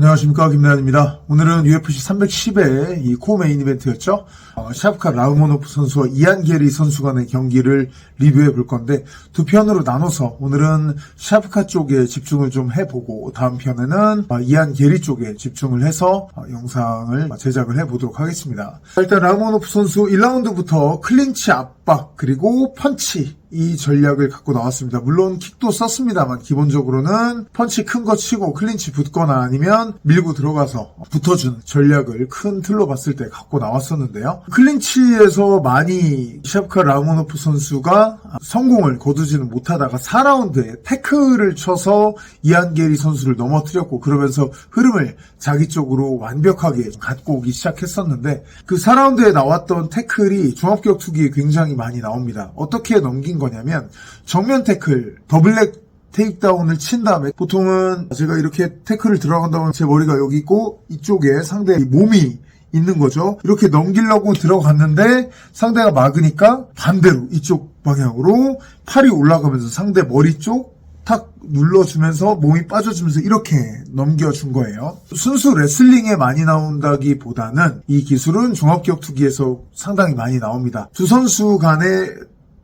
안녕하십니까, 김대한입니다. 오늘은 UFC 310의 이 코메인 이벤트였죠. 샤프카 라흐모노프 선수와 이안 게리 선수 간의 경기를 리뷰해 볼 건데, 두 편으로 나눠서 오늘은 샤프카 쪽에 집중을 좀 해보고, 다음 편에는 이안 게리 쪽에 집중을 해서 영상을 제작을 해보도록 하겠습니다. 일단 라흐모노프 선수 1라운드부터 클린치 압박 그리고 펀치, 이 전략을 갖고 나왔습니다. 물론 킥도 썼습니다만 기본적으로는 펀치 큰 거 치고 클린치 붙거나 아니면 밀고 들어가서 붙어주는 전략을 큰 틀로 봤을 때 갖고 나왔었는데요. 클린치에서 많이 샤프카 라흐모노프 선수가 성공을 거두지는 못하다가 4라운드에 태클을 쳐서 이안 게리 선수를 넘어뜨렸고, 그러면서 흐름을 자기 쪽으로 완벽하게 갖고 오기 시작했었는데, 그 4라운드에 나왔던 태클이 종합격투기에 굉장히 많이 나옵니다. 어떻게 넘긴 거냐면, 정면 태클, 더블렉 테이크다운을 친 다음에, 보통은 제가 이렇게 태클을 들어간다면 제 머리가 여기 있고 이쪽에 상대의 몸이 있는 거죠. 이렇게 넘기려고 들어갔는데 상대가 막으니까 반대로 이쪽 방향으로 팔이 올라가면서 상대 머리 쪽 탁 눌러주면서 몸이 빠져주면서 이렇게 넘겨준 거예요. 순수 레슬링에 많이 나온다기보다는 이 기술은 종합격투기에서 상당히 많이 나옵니다. 두 선수 간의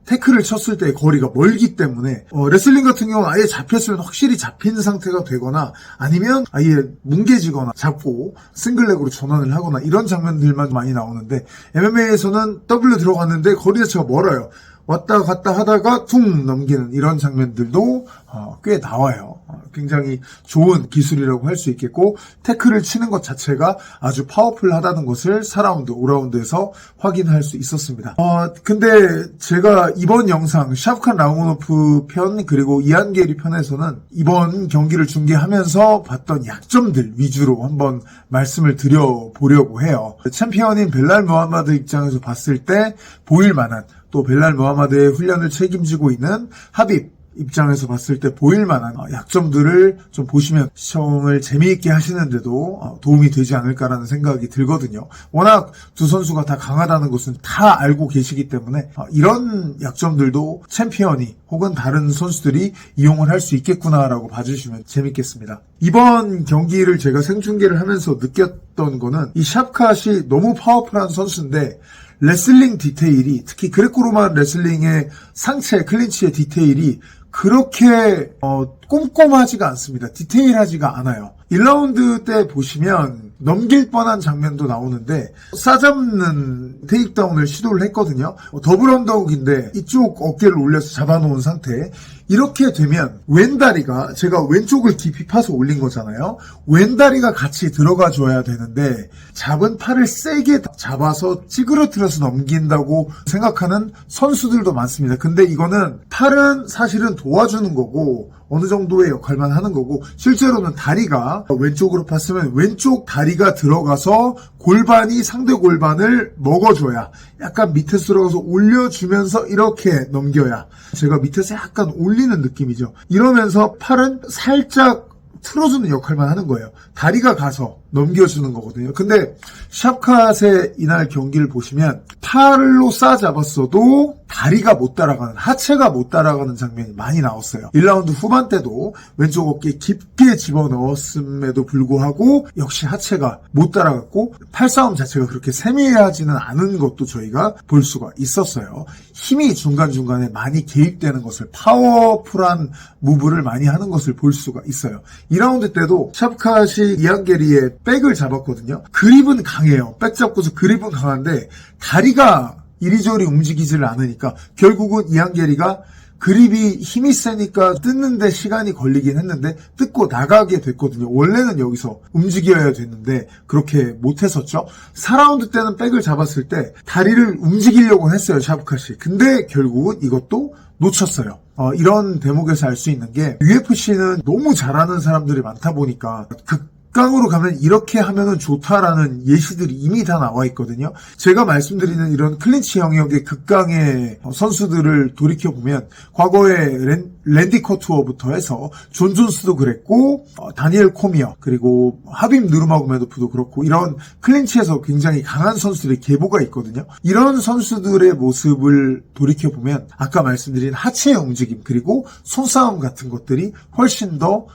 태클을 쳤을 때 거리가 멀기 때문에 레슬링 같은 경우는 아예 잡혔으면 확실히 잡힌 상태가 되거나, 아니면 아예 뭉개지거나 잡고 싱글렉으로 전환을 하거나, 이런 장면들만 많이 나오는데, MMA에서는 W 들어갔는데 거리 자체가 멀어요. 왔다 갔다 하다가 퉁 넘기는 이런 장면들도 꽤 나와요. 굉장히 좋은 기술이라고 할 수 있겠고, 태클을 치는 것 자체가 아주 파워풀하다는 것을 4라운드, 5라운드에서 확인할 수 있었습니다. 근데 제가 이번 영상 샤프카 라흐모노프 편 그리고 이안 게리 편에서는 이번 경기를 중계하면서 봤던 약점들 위주로 한번 말씀을 드려보려고 해요. 챔피언인 벨랄 무하마드 입장에서 봤을 때 보일 만한, 또 벨랄 무하마드의 훈련을 책임지고 있는 하빕 입장에서 봤을 때 보일 만한 약점들을 좀 보시면 시청을 재미있게 하시는데도 도움이 되지 않을까라는 생각이 들거든요. 워낙 두 선수가 다 강하다는 것은 다 알고 계시기 때문에 이런 약점들도 챔피언이 혹은 다른 선수들이 이용을 할 수 있겠구나라고 봐주시면 재밌겠습니다. 이번 경기를 제가 생중계를 하면서 느꼈던 거는, 이 샵캇이 너무 파워풀한 선수인데 레슬링 디테일이, 특히 그레코로만 레슬링의 상체 클린치의 디테일이 그렇게 꼼꼼하지가 않습니다. 디테일하지가 않아요. 1라운드 때 보시면 넘길 뻔한 장면도 나오는데 싸잡는 테이크다운을 시도를 했거든요. 더블 언더훅인데 이쪽 어깨를 올려서 잡아놓은 상태. 이렇게 되면 왼다리가, 제가 왼쪽을 깊이 파서 올린 거잖아요. 왼다리가 같이 들어가 줘야 되는데 잡은 팔을 세게 잡아서 찌그러뜨려서 넘긴다고 생각하는 선수들도 많습니다. 근데 이거는 팔은 사실은 도와주는 거고 어느 정도의 역할만 하는 거고, 실제로는 다리가 왼쪽으로 팠으면 왼쪽 다리가 들어가서 골반이 상대 골반을 먹어줘야, 약간 밑에서 들어가서 올려주면서 이렇게 넘겨야, 제가 밑에서 약간 올리는 느낌이죠. 이러면서 팔은 살짝 틀어주는 역할만 하는 거예요. 다리가 가서 넘겨주는 거거든요. 근데 샵캇의 이날 경기를 보시면 팔로 싸잡았어도 다리가 못 따라가는, 하체가 못 따라가는 장면이 많이 나왔어요. 1라운드 후반 때도 왼쪽 어깨에 깊게 집어넣었음에도 불구하고 역시 하체가 못 따라갔고, 팔싸움 자체가 그렇게 세밀하지는 않은 것도 저희가 볼 수가 있었어요. 힘이 중간중간에 많이 개입되는 것을, 파워풀한 무브를 많이 하는 것을 볼 수가 있어요. 2라운드 때도 샵캇이 이안 게리의 백을 잡았거든요. 그립은 강해요. 백 잡고서 그립은 강한데 다리가 이리저리 움직이지를 않으니까 결국은 이안 게리가 그립이 힘이 세니까 뜯는데 시간이 걸리긴 했는데 뜯고 나가게 됐거든요. 원래는 여기서 움직여야 됐는데 그렇게 못했었죠. 4라운드 때는 백을 잡았을 때 다리를 움직이려고 했어요, 샤프캇이. 근데 결국은 이것도 놓쳤어요. 이런 대목에서 알 수 있는 게, UFC는 너무 잘하는 사람들이 많다 보니까 극강으로 가면 이렇게 하면은 좋다라는 예시들이 이미 다 나와 있거든요. 제가 말씀드리는 이런 클린치 영역의 극강의 선수들을 돌이켜보면 과거에 랜디 커투어부터 해서 존 존스도 그랬고, 다니엘 코미어, 그리고 하빕 누르마고메도프도 그렇고, 이런 클린치에서 굉장히 강한 선수들의 계보가 있거든요. 이런 선수들의 모습을 돌이켜보면 아까 말씀드린 하체의 움직임 그리고 손싸움 같은 것들이 훨씬 더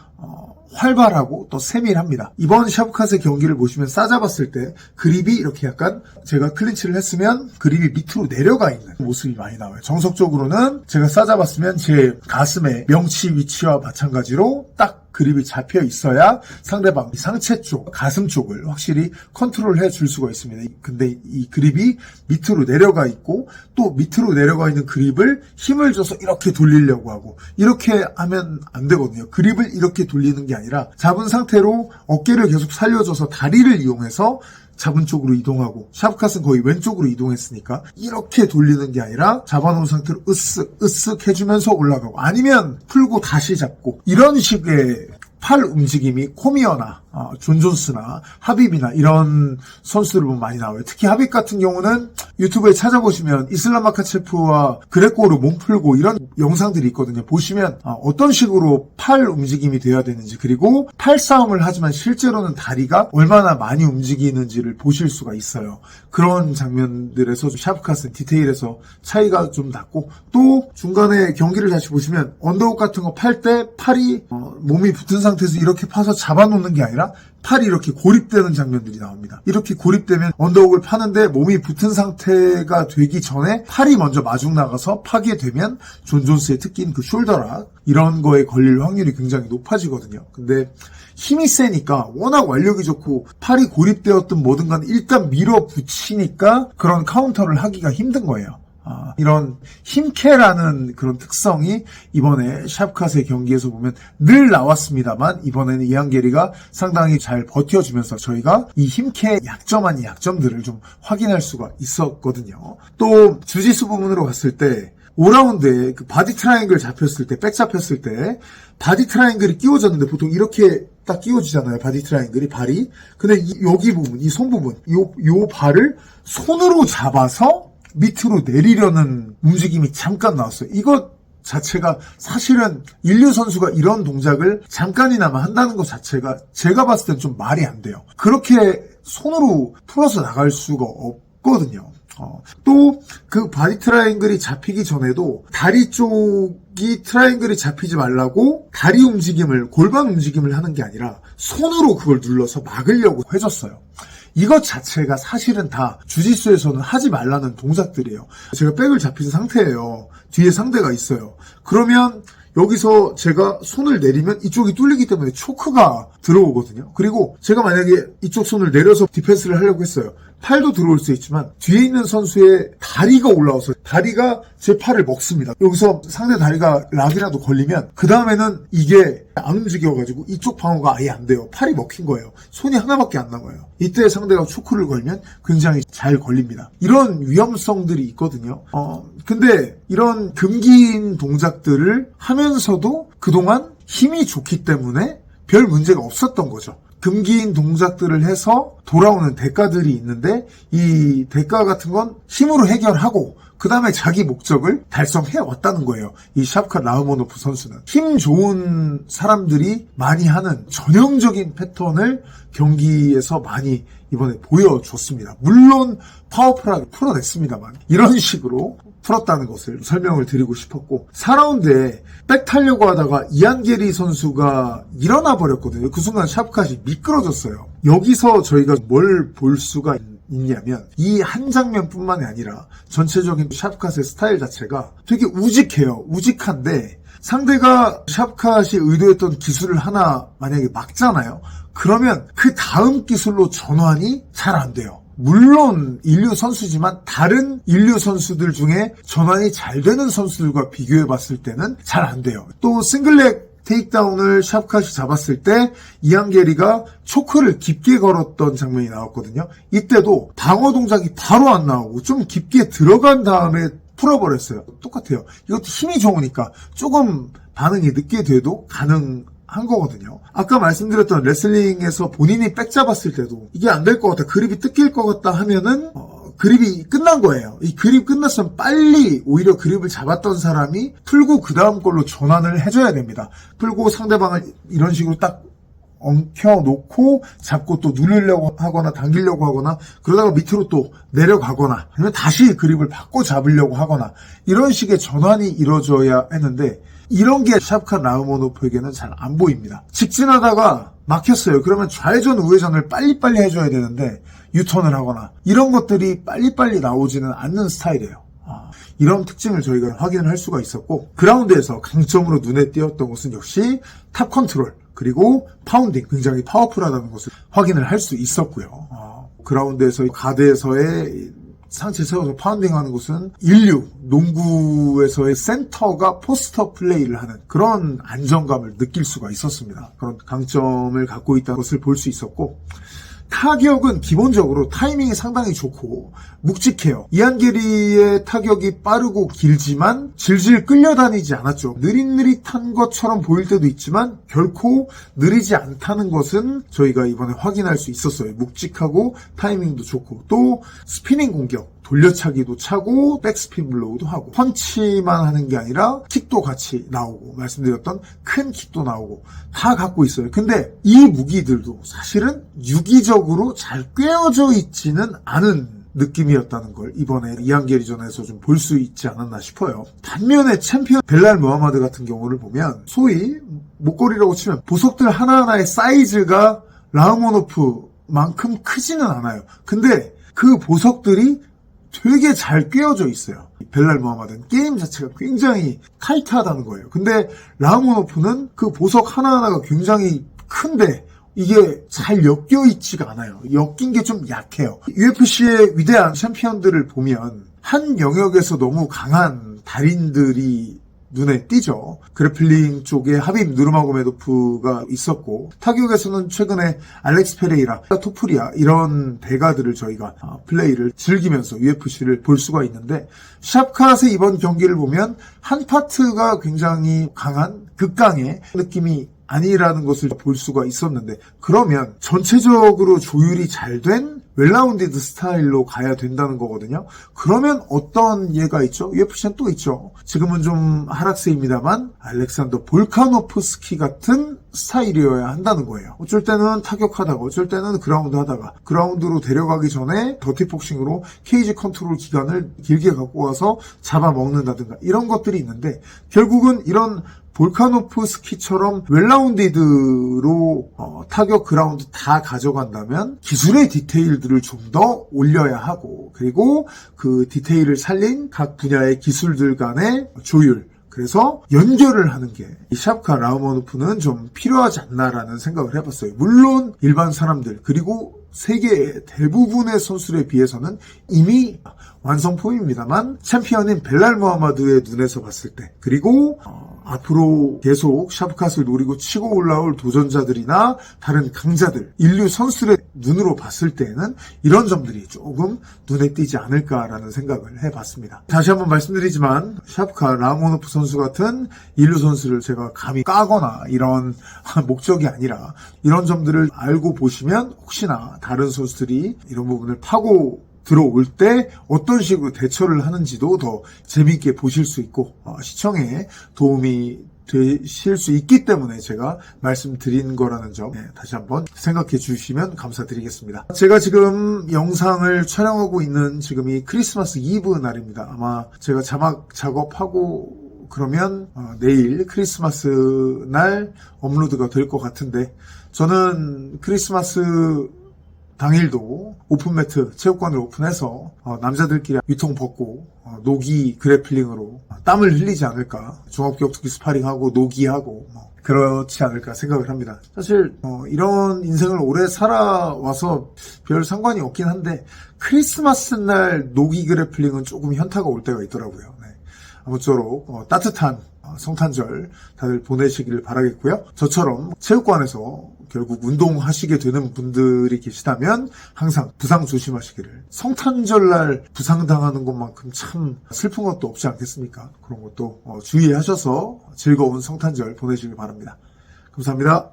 활발하고 또 세밀합니다. 이번 샤프캇의 경기를 보시면 싸잡았을 때 그립이 이렇게 약간 제가 클린치를 했으면 그립이 밑으로 내려가 있는 모습이 많이 나와요. 정석적으로는 제가 싸잡았으면 제 가슴의 명치 위치와 마찬가지로 딱 그립이 잡혀 있어야 상대방 상체 쪽, 가슴 쪽을 확실히 컨트롤해 줄 수가 있습니다. 근데 이 그립이 밑으로 내려가 있고 또 밑으로 내려가 있는 그립을 힘을 줘서 이렇게 돌리려고 하고 이렇게 하면 안 되거든요. 그립을 이렇게 돌리는 게 아니라 잡은 상태로 어깨를 계속 살려줘서 다리를 이용해서 잡은 쪽으로 이동하고 샤프캇은 거의 왼쪽으로 이동했으니까 이렇게 돌리는 게 아니라 잡아놓은 상태로 으쓱 해주면서 올라가고 아니면 풀고 다시 잡고 이런 식의 팔 움직임이 코미어나 존 존스나 하빕이나 이런 선수들 보면 많이 나와요. 특히 하빕 같은 경우는 유튜브에 찾아보시면 이슬람 마카체프와 그레코로 몸 풀고 이런 영상들이 있거든요. 보시면 어떤 식으로 팔 움직임이 돼야 되는지 그리고 팔싸움을 하지만 실제로는 다리가 얼마나 많이 움직이는지를 보실 수가 있어요. 그런 장면들에서 샤프캇은 디테일에서 차이가 좀 났고 또 중간에 경기를 다시 보시면 언더훅 같은 거 팔 때 팔이 몸이 붙은 상태에서 이렇게 파서 잡아놓는 게 아니라 팔이 이렇게 고립되는 장면들이 나옵니다. 이렇게 고립되면 언더훅을 파는데 몸이 붙은 상태가 되기 전에 팔이 먼저 마중 나가서 파게 되면 존 존스의 특기인 그 숄더락 이런 거에 걸릴 확률이 굉장히 높아지거든요. 근데 힘이 세니까 워낙 완력이 좋고 팔이 고립되었든 뭐든 간에 일단 밀어붙이니까 그런 카운터를 하기가 힘든 거예요. 이런 힘캐라는 그런 특성이 이번에 샤프캇의 경기에서 보면 늘 나왔습니다만 이번에는 이안 게리가 상당히 잘 버텨주면서 저희가 이 힘캐의 약점 아닌 약점들을 좀 확인할 수가 있었거든요. 또 주짓수 부분으로 갔을 때 5라운드에 그 바디 트라이앵글 잡혔을 때, 백 잡혔을 때 바디 트라이앵글이 끼워졌는데 보통 이렇게 딱 끼워지잖아요. 바디 트라이앵글이 발이. 근데 여기 부분, 이 손 부분, 요 발을 손으로 잡아서 밑으로 내리려는 움직임이 잠깐 나왔어요. 이것 자체가 사실은 인류 선수가 이런 동작을 잠깐이나마 한다는 것 자체가 제가 봤을 땐 좀 말이 안 돼요. 그렇게 손으로 풀어서 나갈 수가 없거든요. 또 그 바디 트라이앵글이 잡히기 전에도 다리 쪽이 트라이앵글이 잡히지 말라고 다리 움직임을 골반 움직임을 하는 게 아니라 손으로 그걸 눌러서 막으려고 해줬어요. 이것 자체가 사실은 다 주짓수에서는 하지 말라는 동작들이에요. 제가 백을 잡힌 상태예요. 뒤에 상대가 있어요. 그러면 여기서 제가 손을 내리면 이쪽이 뚫리기 때문에 초크가 들어오거든요. 그리고 제가 만약에 이쪽 손을 내려서 디펜스를 하려고 했어요. 팔도 들어올 수 있지만 뒤에 있는 선수의 다리가 올라와서 다리가 제 팔을 먹습니다. 여기서 상대 다리가 락이라도 걸리면 그 다음에는 이게 안 움직여가지고 이쪽 방어가 아예 안 돼요. 팔이 먹힌 거예요. 손이 하나밖에 안 남아요. 이때 상대가 초크를 걸면 굉장히 잘 걸립니다. 이런 위험성들이 있거든요. 근데 이런 금기인 동작들을 하면서도 그동안 힘이 좋기 때문에 별 문제가 없었던 거죠. 금기인 동작들을 해서 돌아오는 대가들이 있는데 이 대가 같은 건 힘으로 해결하고 그 다음에 자기 목적을 달성해 왔다는 거예요. 이 샤프캇 라흐모노프 선수는 힘 좋은 사람들이 많이 하는 전형적인 패턴을 경기에서 많이 이번에 보여줬습니다. 물론 파워풀하게 풀어냈습니다만 이런 식으로 풀었다는 것을 설명을 드리고 싶었고 4라운드에 백 타려고 하다가 이안 게리 선수가 일어나 버렸거든요. 그 순간 샤프캇이 미끄러졌어요. 여기서 저희가 뭘 볼 수가 있냐면 이 한 장면뿐만이 아니라 전체적인 샤프캇의 스타일 자체가 되게 우직해요. 우직한데 상대가 샤프캇이 의도했던 기술을 하나 만약에 막잖아요. 그러면 그 다음 기술로 전환이 잘 안 돼요. 물론 인류 선수지만 다른 인류 선수들 중에 전환이 잘 되는 선수들과 비교해봤을 때는 잘 안 돼요. 또 싱글렉 테이크다운을 샤프캇이 잡았을 때 이안 게리가 초크를 깊게 걸었던 장면이 나왔거든요. 이때도 방어 동작이 바로 안 나오고 좀 깊게 들어간 다음에 풀어버렸어요. 똑같아요. 이것도 힘이 좋으니까 조금 반응이 늦게 돼도 가능한 거거든요. 아까 말씀드렸던 레슬링에서 본인이 백 잡았을 때도 이게 안 될 것 같다, 그립이 뜯길 것 같다 하면은 그립이 끝난 거예요. 이 그립 끝났으면 빨리 오히려 그립을 잡았던 사람이 풀고 그 다음 걸로 전환을 해줘야 됩니다. 풀고 상대방을 이런 식으로 딱 엉켜놓고 잡고 또 누르려고 하거나 당기려고 하거나 그러다가 밑으로 또 내려가거나 아니면 다시 그립을 바꿔 잡으려고 하거나 이런 식의 전환이 이루어져야 했는데 이런 게 샤프카 라흐모노프에게는 잘 안 보입니다. 직진하다가 막혔어요. 그러면 좌회전 우회전을 빨리빨리 해줘야 되는데 유턴을 하거나 이런 것들이 빨리빨리 나오지는 않는 스타일이에요. 이런 특징을 저희가 확인을 할 수가 있었고, 그라운드에서 강점으로 눈에 띄었던 것은 역시 탑 컨트롤 그리고 파운딩, 굉장히 파워풀하다는 것을 확인을 할 수 있었고요. 그라운드에서 가드에서의 상체 세워서 파운딩하는 것은 인류 농구에서의 센터가 포스터 플레이를 하는 그런 안정감을 느낄 수가 있었습니다. 그런 강점을 갖고 있다는 것을 볼 수 있었고, 타격은 기본적으로 타이밍이 상당히 좋고 묵직해요. 이안 게리의 타격이 빠르고 길지만 질질 끌려다니지 않았죠. 느릿느릿한 것처럼 보일 때도 있지만 결코 느리지 않다는 것은 저희가 이번에 확인할 수 있었어요. 묵직하고 타이밍도 좋고, 또 스피닝 공격, 돌려차기도 차고 백스핀 블로우도 하고 펀치만 하는 게 아니라 킥도 같이 나오고, 말씀드렸던 큰 킥도 나오고 다 갖고 있어요. 근데 이 무기들도 사실은 유기적으로 잘 꿰어져 있지는 않은 느낌이었다는 걸 이번에 이안 게리전에서 좀 볼 수 있지 않았나 싶어요. 반면에 챔피언 벨랄 무하마드 같은 경우를 보면 소위 목걸이라고 치면 보석들 하나하나의 사이즈가 라흐모노프만큼 크지는 않아요. 근데 그 보석들이 되게 잘 꿰어져 있어요. 벨랄 무하마드는 게임 자체가 굉장히 타이트하다는 거예요. 근데 라흐모노프는 그 보석 하나하나가 굉장히 큰데 이게 잘 엮여 있지가 않아요. 엮인 게 좀 약해요. UFC의 위대한 챔피언들을 보면 한 영역에서 너무 강한 달인들이 눈에 띄죠. 그래플링 쪽에 하빕 누르마고메도프가 있었고, 타격에서는 최근에 알렉스 페레이라, 토프리아 이런 대가들을 저희가 플레이를 즐기면서 UFC를 볼 수가 있는데, 샵캇의 이번 경기를 보면 한 파트가 굉장히 강한 극강의 느낌이 아니라는 것을 볼 수가 있었는데, 그러면 전체적으로 조율이 잘 된 웰라운디드 스타일로 가야 된다는 거거든요. 그러면 어떤 예가 있죠? UFC는 또 있죠. 지금은 좀 하락세입니다만 알렉산더 볼카노프스키 같은 스타일이어야 한다는 거예요. 어쩔 때는 타격하다가 어쩔 때는 그라운드 하다가, 그라운드로 데려가기 전에 더티복싱으로 케이지 컨트롤 기간을 길게 갖고 와서 잡아먹는다든가 이런 것들이 있는데, 결국은 이런 볼카노프스키처럼 웰라운디드로 타격 그라운드 다 가져간다면 기술의 디테일들을 좀 더 올려야 하고, 그리고 그 디테일을 살린 각 분야의 기술들 간의 조율, 그래서 연결을 하는 게 이 샤프카 라흐모노프는 좀 필요하지 않나라는 생각을 해봤어요. 물론 일반 사람들 그리고 세계 대부분의 선수들에 비해서는 이미 완성품입니다만, 챔피언인 벨랄 무하마드의 눈에서 봤을 때, 그리고 앞으로 계속 샤프캇을 노리고 치고 올라올 도전자들이나 다른 강자들, 인류 선수들의 눈으로 봤을 때에는 이런 점들이 조금 눈에 띄지 않을까라는 생각을 해봤습니다. 다시 한번 말씀드리지만 샤프카 라흐모노프 선수 같은 인류 선수를 제가 감히 까거나 이런 목적이 아니라, 이런 점들을 알고 보시면 혹시나 다른 선수들이 이런 부분을 파고 들어올 때 어떤 식으로 대처를 하는지도 더 재미있게 보실 수 있고 시청에 도움이 되실 수 있기 때문에 제가 말씀드린 거라는 점 다시 한번 생각해 주시면 감사드리겠습니다. 제가 지금 영상을 촬영하고 있는 지금이 크리스마스 이브 날입니다. 아마 제가 자막 작업하고 그러면 내일 크리스마스 날 업로드가 될 것 같은데, 저는 크리스마스 당일도 오픈매트 체육관을 오픈해서 남자들끼리 위통 벗고 노기 그래플링으로 땀을 흘리지 않을까, 종합격투기 스파링하고 노기하고 그렇지 않을까 생각을 합니다. 사실 이런 인생을 오래 살아와서 별 상관이 없긴 한데, 크리스마스 날 노기 그래플링은 조금 현타가 올 때가 있더라고요. 네. 아무쪼록 따뜻한 성탄절 다들 보내시기를 바라겠고요. 저처럼 체육관에서 결국 운동하시게 되는 분들이 계시다면 항상 부상 조심하시기를. 성탄절날 부상당하는 것만큼 참 슬픈 것도 없지 않겠습니까? 그런 것도 주의하셔서 즐거운 성탄절 보내시길 바랍니다. 감사합니다.